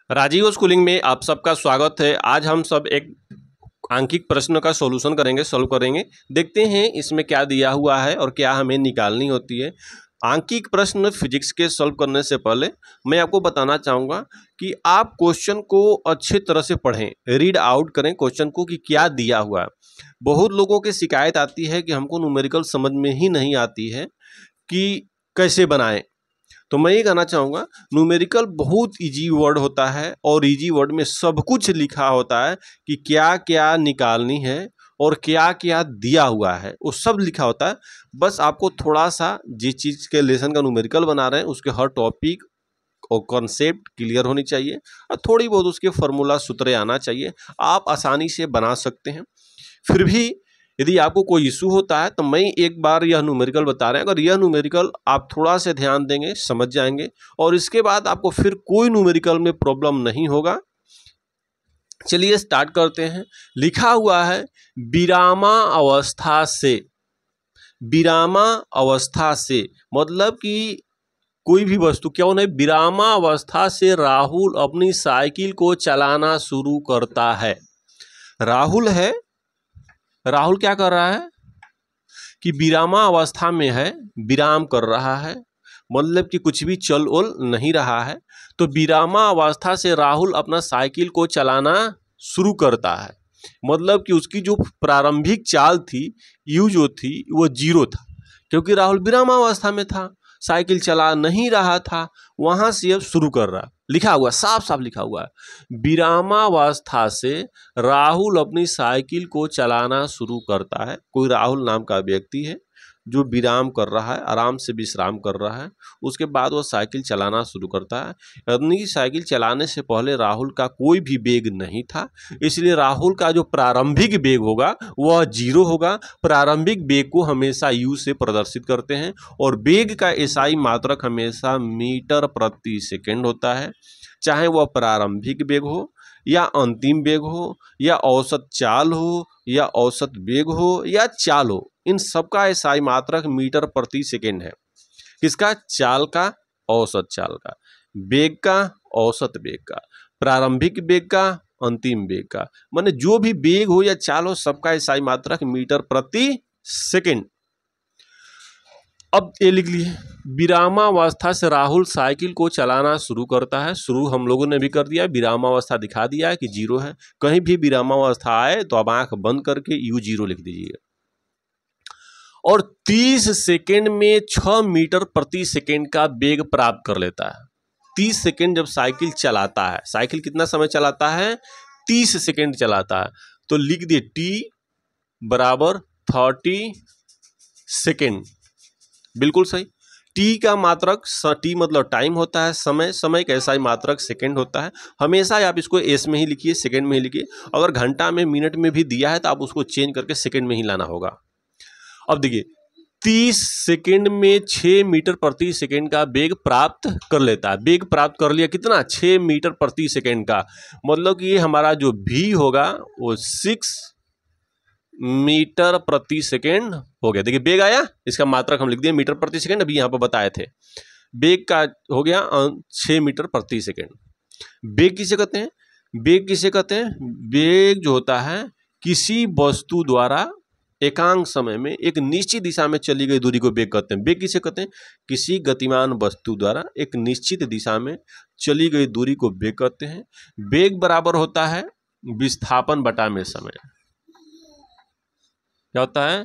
Rajiv schooling में आप सबका स्वागत है। आज हम सब एक आंकिक प्रश्न का सॉल्यूशन सॉल्व करेंगे। देखते हैं इसमें क्या दिया हुआ है और क्या हमें निकालनी होती है। आंकिक प्रश्न फिजिक्स के सॉल्व करने से पहले मैं आपको बताना चाहूँगा कि आप क्वेश्चन को अच्छे तरह से पढ़ें, रीड आउट करें क्वेश्चन को कि क्या दिया हुआ है। बहुत लोगों की शिकायत आती है कि हमको न्यूमेरिकल समझ में ही नहीं आती है कि कैसे बनाएं। तो मैं ये कहना चाहूँगा, न्यूमेरिकल बहुत इजी वर्ड होता है और इजी वर्ड में सब कुछ लिखा होता है कि क्या क्या निकालनी है और क्या क्या दिया हुआ है, वो सब लिखा होता है। बस आपको थोड़ा सा जिस चीज़ के लेसन का न्यूमेरिकल बना रहे हैं उसके हर टॉपिक और कॉन्सेप्ट क्लियर होनी चाहिए और थोड़ी बहुत उसके फॉर्मूला सूत्र आना चाहिए। आप आसानी से बना सकते हैं। फिर भी यदि आपको कोई इशू होता है तो मैं एक बार यह न्यूमेरिकल बता रहे हैं, अगर यह न्यूमेरिकल आप थोड़ा से ध्यान देंगे समझ जाएंगे और इसके बाद आपको फिर कोई न्यूमेरिकल में प्रॉब्लम नहीं होगा। चलिए स्टार्ट करते हैं। लिखा हुआ है विरामा अवस्था से। विरामा अवस्था से मतलब कि कोई भी वस्तु क्यों नहीं, विरामा अवस्था से राहुल अपनी साइकिल को चलाना शुरू करता है। राहुल है, राहुल क्या कर रहा है कि विरामा अवस्था में है, विराम कर रहा है, मतलब कि कुछ भी चल उल नहीं रहा है। तो विरामा अवस्था से राहुल अपना साइकिल को चलाना शुरू करता है, मतलब कि उसकी जो प्रारंभिक चाल थी, यू जो थी वो 0 था, क्योंकि राहुल विरामा अवस्था में था, साइकिल चला नहीं रहा था, वहां से अब शुरू कर रहा। लिखा हुआ साफ साफ लिखा हुआ है, विरामावस्था से राहुल अपनी साइकिल को चलाना शुरू करता है। कोई राहुल नाम का व्यक्ति है जो विराम कर रहा है, आराम से विश्राम कर रहा है, उसके बाद वो साइकिल चलाना शुरू करता है। यानी साइकिल चलाने से पहले राहुल का कोई भी वेग नहीं था, इसलिए राहुल का जो प्रारंभिक वेग होगा वह 0 होगा। प्रारंभिक वेग को हमेशा u से प्रदर्शित करते हैं और वेग का एसआई मात्रक हमेशा मीटर प्रति सेकेंड होता है। चाहे वह प्रारंभिक वेग हो या अंतिम वेग हो या औसत चाल हो या औसत वेग हो या चाल हो, इन सबका एसआई मात्रक मीटर प्रति सेकेंड है। किसका? चाल का, औसत चाल का, वेग का, औसत वेग का, प्रारंभिक वेग का, अंतिम वेग का, माने जो भी वेग हो या चाल हो सबका एसआई मात्रक मीटर प्रति सेकेंड। अब ये लिख लिए, विरामावस्था से राहुल साइकिल को चलाना शुरू करता है। शुरू हम लोगों ने भी कर दिया, विरामावस्था दिखा दिया है कि 0 है। कहीं भी विरामावस्था आए तो आप आंख बंद करके u0 लिख दीजिए। और 30 सेकेंड में 6 मीटर प्रति सेकेंड का वेग प्राप्त कर लेता है। 30 सेकेंड जब साइकिल चलाता है, साइकिल कितना समय चलाता है? 30 सेकेंड चलाता है। तो लिख दिए t बराबर 30 सेकेंड, बिल्कुल सही। टी का मात्रक, टी मतलब टाइम होता है, समय, समय का एसआई मात्रक सेकंड होता है। हमेशा आप इसको एस में ही लिखिए, सेकंड में ही लिखिए। अगर घंटा में, मिनट में भी दिया है तो आप उसको चेंज करके सेकंड में ही लाना होगा। अब देखिए 30 सेकंड में 6 मीटर प्रति सेकंड का वेग प्राप्त कर लेता है। वेग प्राप्त कर लिया कितना? 6 मीटर प्रति सेकंड का, मतलब कि ये हमारा जो v होगा वो 6 मीटर प्रति सेकेंड हो गया। देखिए वेग आया, इसका मात्रक हम लिख दिए मीटर प्रति सेकेंड, अभी यहाँ पर बताए थे। वेग का हो गया 6 मीटर प्रति सेकेंड। वेग किसे कहते हैं? वेग किसे कहते हैं? वेग जो होता है किसी वस्तु द्वारा एकांक समय में एक निश्चित दिशा में चली गई दूरी को वेग कहते हैं। वेग किसे कहते हैं? किसी गतिमान वस्तु द्वारा एक निश्चित दिशा में चली गई दूरी को वेग कहते हैं। वेग बराबर होता है विस्थापन बटा में समय। क्या होता है?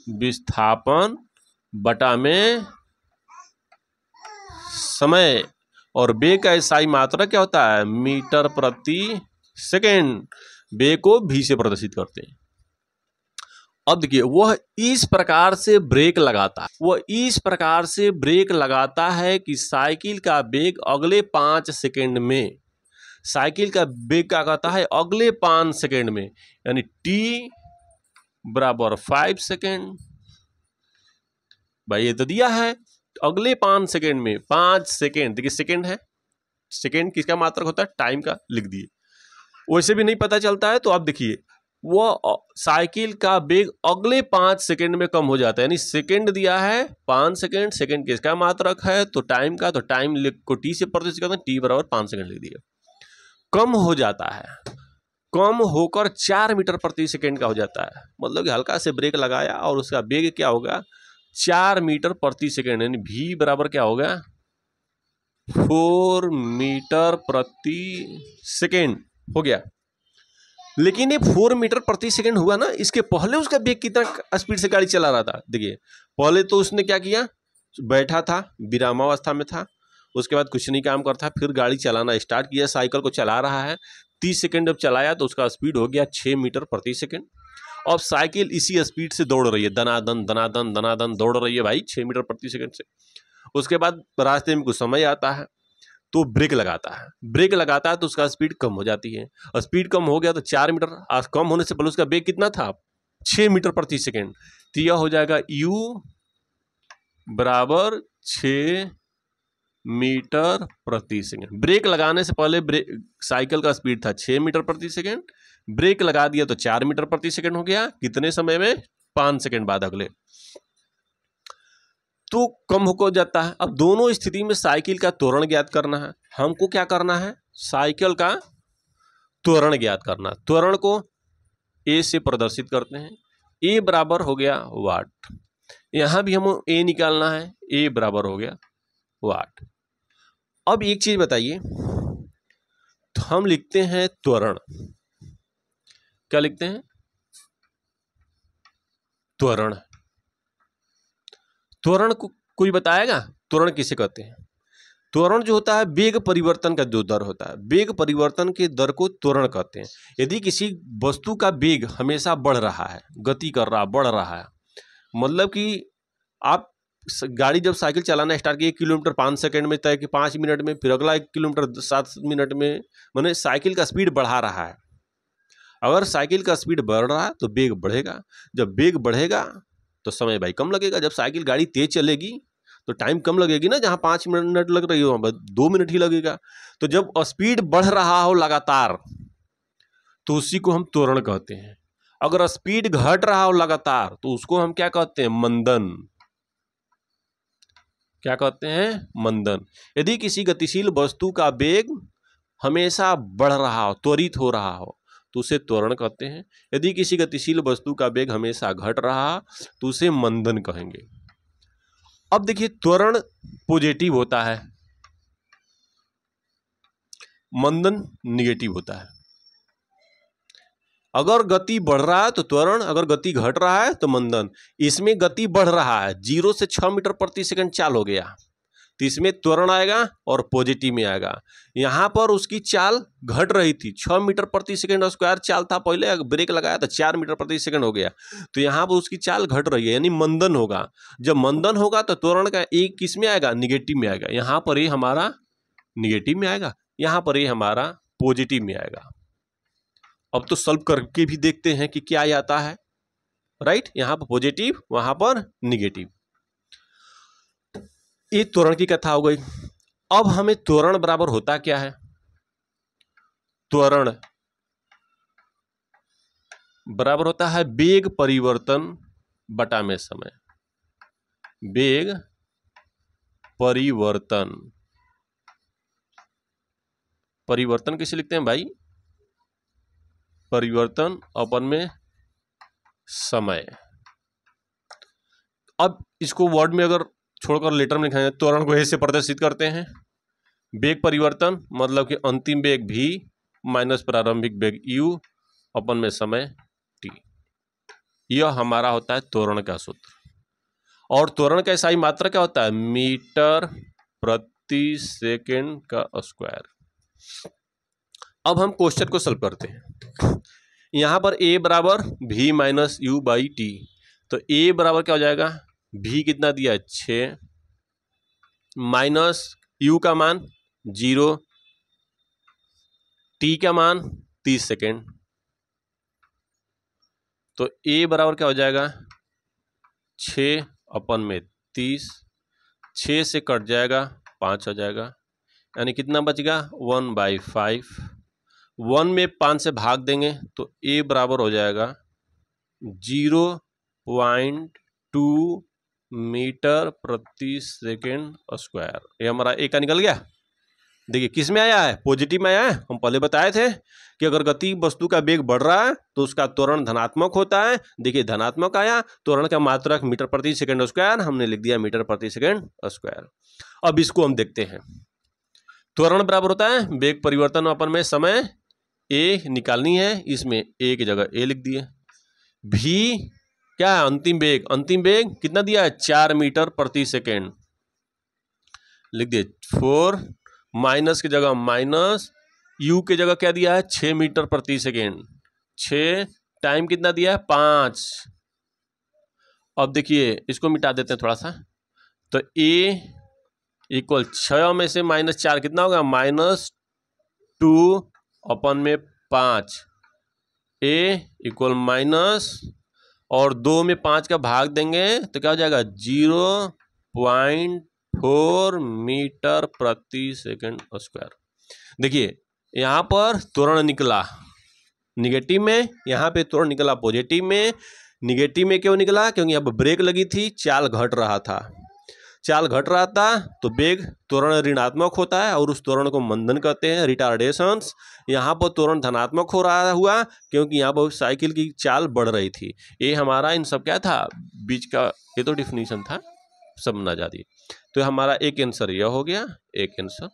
विस्थापन बटा में समय। और वेग का एसआई मात्रक क्या होता है? मीटर प्रति सेकेंड। वेग को v से प्रदर्शित करते हैं। अब देखिए वह इस प्रकार से ब्रेक लगाता है, वह इस प्रकार से ब्रेक लगाता है कि साइकिल का वेग अगले 5 सेकेंड में, साइकिल का वेग क्या कहता है? अगले 5 सेकेंड में, यानी t बराबर 5 सेकेंड। भाई ये तो दिया है, अगले 5 सेकेंड में, 5 सेकेंड, देखिए सेकेंड है, सेकेंड किसका मात्रक होता है? टाइम का, लिख दिए। वैसे भी नहीं पता चलता है तो आप देखिए वो साइकिल का वेग अगले 5 सेकेंड में कम हो जाता है, यानी सेकेंड दिया है 5 सेकेंड, सेकेंड किसका मात्रक है? तो टाइम का, तो टाइम को टी से प्रदर्शित करते हैं, टी बराबर 5 सेकेंड लिख दिया। कम हो जाता है, कम होकर 4 मीटर प्रति सेकेंड का हो जाता है। मतलब कि हल्का से ब्रेक लगाया और उसका वेग क्या होगा, 4 मीटर प्रति सेकेंड, यानी v बराबर क्या होगा, 4 मीटर प्रति सेकेंड हो गया। लेकिन ये 4 मीटर प्रति सेकेंड हुआ ना, इसके पहले उसका वेग कितना स्पीड से गाड़ी चला रहा था। देखिए पहले तो उसने क्या किया, बैठा था, विरामावस्था में था, उसके बाद कुछ नहीं काम करता, फिर गाड़ी चलाना स्टार्ट किया, साइकिल को चला रहा है। 30 सेकेंड जब चलाया तो उसका स्पीड हो गया 6 मीटर प्रति सेकेंड। अब साइकिल इसी स्पीड से दौड़ रही है, दनादन दनादन दनादन दौड़ रही है भाई 6 मीटर प्रति सेकेंड से। उसके बाद रास्ते में कुछ समय आता है तो ब्रेक लगाता है, ब्रेक लगाता है तो उसका स्पीड कम हो जाती है, और स्पीड कम हो गया तो 4 मीटर, कम होने से पहले उसका वेग कितना था, 6 मीटर प्रति सेकेंड। तो यह हो जाएगा u बराबर 6 मीटर प्रति सेकेंड। ब्रेक लगाने से पहले साइकिल का स्पीड था 6 मीटर प्रति सेकेंड, ब्रेक लगा दिया तो 4 मीटर प्रति सेकेंड हो गया। कितने समय में, 5 सेकेंड बाद अगले, तो कम हो जाता है। अब दोनों स्थिति में साइकिल का त्वरण ज्ञात करना है। हमको क्या करना है, साइकिल का त्वरण ज्ञात करना। त्वरण को ए से प्रदर्शित करते हैं, ए बराबर हो गया वाट। यहां भी हम ए निकालना है, ए बराबर हो गया वाट। अब एक चीज बताइए, तो हम लिखते हैं त्वरण, क्या लिखते हैं, त्वरण। त्वरण को कोई बताएगा, त्वरण किसे कहते हैं? त्वरण जो होता है वेग परिवर्तन का जो दर होता है, वेग परिवर्तन के दर को त्वरण कहते हैं। यदि किसी वस्तु का वेग हमेशा बढ़ रहा है, गति कर रहा, बढ़ रहा है, मतलब कि आप गाड़ी जब साइकिल चलाना स्टार्ट किए, 1 किलोमीटर 5 सेकंड में तय कि 5 मिनट में, फिर अगला 1 किलोमीटर 7 मिनट में, माने साइकिल का स्पीड बढ़ा रहा है। अगर साइकिल का स्पीड बढ़ रहा है तो वेग बढ़ेगा, जब वेग बढ़ेगा तो समय भाई कम लगेगा। जब साइकिल गाड़ी तेज चलेगी तो टाइम कम लगेगी ना, जहाँ 5 मिनट लग रही हो वहाँ 2 मिनट ही लगेगा। तो जब स्पीड बढ़ रहा हो लगातार तो उसी को हम त्वरण कहते हैं। अगर स्पीड घट रहा हो लगातार तो उसको हम क्या कहते हैं, मंदन। क्या कहते हैं, मंदन। यदि किसी गतिशील वस्तु का वेग हमेशा बढ़ रहा हो, त्वरित हो रहा हो, तो उसे त्वरण कहते हैं। यदि किसी गतिशील वस्तु का वेग हमेशा घट रहा तो उसे मंदन कहेंगे। अब देखिए त्वरण पॉजिटिव होता है, मंदन निगेटिव होता है। अगर गति बढ़ रहा है तो त्वरण, अगर गति घट रहा है तो मंदन। इसमें गति बढ़ रहा है, 0 से 6 मीटर प्रति सेकंड चाल हो गया, तो इसमें त्वरण आएगा और पॉजिटिव में आएगा। यहाँ पर उसकी चाल घट रही थी, 6 मीटर प्रति सेकंड स्क्वायर चाल था पहले, ब्रेक लगाया तो 4 मीटर प्रति सेकंड हो गया, तो यहाँ पर उसकी चाल घट रही है, यानी मंदन होगा। जब मंदन होगा तो त्वरण का एक किस में आएगा, निगेटिव में आएगा। यहाँ पर ये हमारा निगेटिव में आएगा, यहाँ पर ये हमारा पॉजिटिव में आएगा। अब तो सॉल्व करके भी देखते हैं कि क्या आता है, राइट। यहाँ पर पॉजिटिव, वहां पर निगेटिव। ये त्वरण की कथा हो गई। अब हमें त्वरण बराबर होता क्या है, त्वरण बराबर होता है वेग परिवर्तन बटा में समय। वेग परिवर्तन, परिवर्तन किसे लिखते हैं भाई, परिवर्तन अपन में समय। अब इसको वर्ड में अगर छोड़कर लेटर में लिखाएं, त्वरण को ऐसे प्रदर्शित करते हैं, वेग परिवर्तन मतलब कि अंतिम वेग v माइनस प्रारंभिक वेग u अपन में समय t। यह हमारा होता है त्वरण का सूत्र। और त्वरण का इकाई मात्रा क्या होता है, मीटर प्रति सेकेंड का स्क्वायर। अब हम क्वेश्चन को सॉल्व करते हैं। यहां पर a बराबर v minus you by T, तो a बराबर क्या हो जाएगा, v कितना दिया है 6, माइनस u का मान 0, t का मान 30 सेकेंड, तो a बराबर क्या हो जाएगा 6 अपन में 30, 6 से कट जाएगा 5 हो जाएगा, यानी कितना बचेगा 1/5। 1 में 5 से भाग देंगे तो a बराबर हो जाएगा 0.2 मीटर प्रति सेकेंड स्क्वायर। ये हमारा a का निकल गया। देखिए किस में आया है, पॉजिटिव में आया है। हम पहले बताए थे कि अगर गति वस्तु का वेग बढ़ रहा है तो उसका त्वरण धनात्मक होता है। देखिए धनात्मक आया, त्वरण का मात्रक मीटर प्रति सेकंड स्क्वायर, हमने लिख दिया मीटर प्रति सेकंड स्क्वायर। अब इसको हम देखते हैं। त्वरण बराबर होता है वेग परिवर्तन अपन में समय ए निकालनी है, इसमें ए की जगह ए लिख दिए। भी क्या है, अंतिम वेग कितना दिया है, 4 मीटर प्रति सेकेंड, लिख दिए 4, माइनस की जगह माइनस, यू की जगह क्या दिया है, 6 मीटर प्रति सेकेंड, 6, टाइम कितना दिया है, 5। अब देखिए इसको मिटा देते हैं थोड़ा सा, तो ए इक्वल 6 में से -4 कितना होगा, -2 अपन में 5, ए इक्वल माइनस और 2 में 5 का भाग देंगे तो क्या हो जाएगा, 0.4 मीटर प्रति सेकंड स्क्वायर। देखिए यहाँ पर त्वरण निकला निगेटिव में, यहाँ पे त्वरण निकला पॉजिटिव में। निगेटिव में क्यों निकला, क्योंकि यहाँ पर ब्रेक लगी थी, चाल घट रहा था। चाल घट रहा था तो वेग त्वरण ऋणात्मक होता है और उस त्वरण को मंदन कहते हैं, रिटार्डेशंस। यहाँ पर त्वरण धनात्मक हो रहा हुआ क्योंकि यहाँ पर साइकिल की चाल बढ़ रही थी। ये हमारा इन सब क्या था, बीच का ये तो डिफिनीशन था, समझना जाती। तो हमारा एक आंसर यह हो गया, एक आंसर।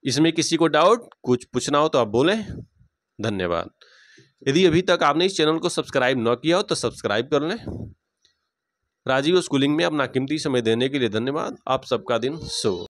इसमें किसी को डाउट कुछ पूछना हो तो आप बोलें। धन्यवाद। यदि अभी तक आपने इस चैनल को सब्सक्राइब न किया हो तो सब्सक्राइब कर लें। राजीव स्कूलिंग में अपना कीमती समय देने के लिए धन्यवाद। आप सबका दिन शुभ।